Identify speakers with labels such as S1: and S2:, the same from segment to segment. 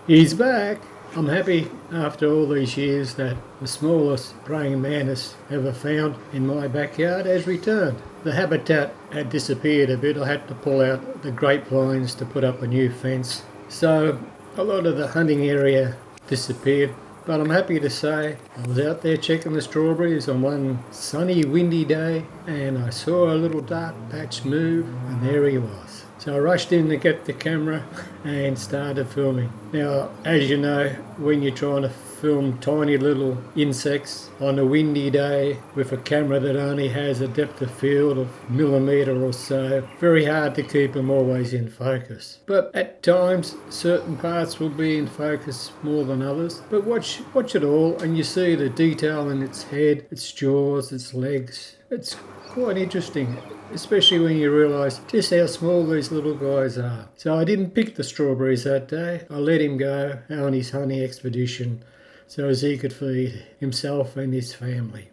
S1: He's back! I'm happy after all these years that the smallest praying mantis ever found in my backyard has returned. The habitat had disappeared a bit. I had to pull out the grapevines to put up a new fence. So a lot of the hunting area disappeared. But I'm happy to say I was out there checking the strawberries on one sunny, windy day and I saw a little dark patch move and there he was. So I rushed in to get the camera and started filming. Now, as you know, when you're trying to film tiny little insects on a windy day with a camera that only has a depth of field of millimetre or so, very hard to keep them always in focus. But at times, certain parts will be in focus more than others. But watch it all and you see the detail in its head, its jaws, its legs. It's quite interesting, especially when you realise just how small these little guys are. So I didn't pick the strawberries that day. I let him go on his hunting expedition so as he could feed himself and his family.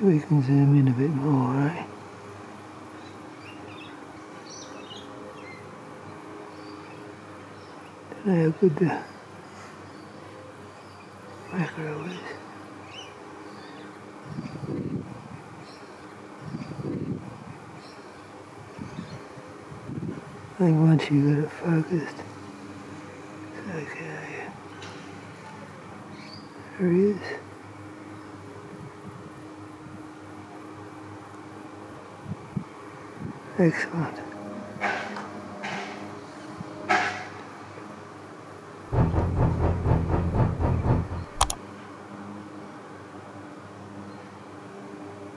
S2: We can zoom in a bit more, eh? Don't know how good the macro is. I think once you got it focused, it's okay. There he is. Excellent.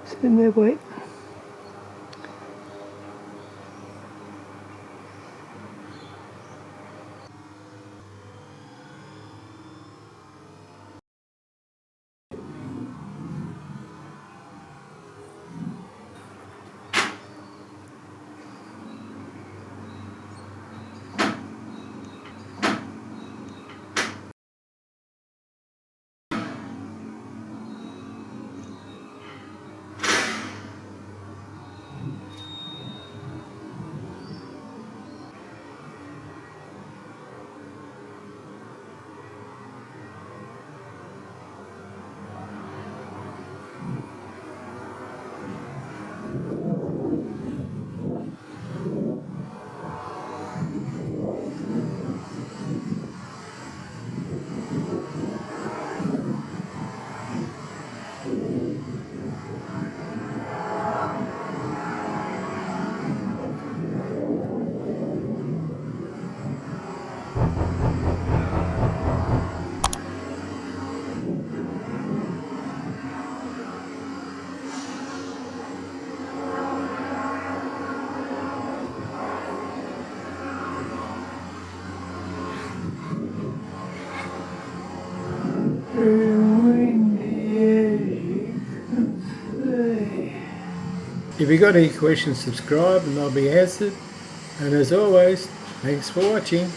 S2: Sitting there waiting.
S1: If you got any questions, subscribe and they'll be answered. And as always, thanks for watching.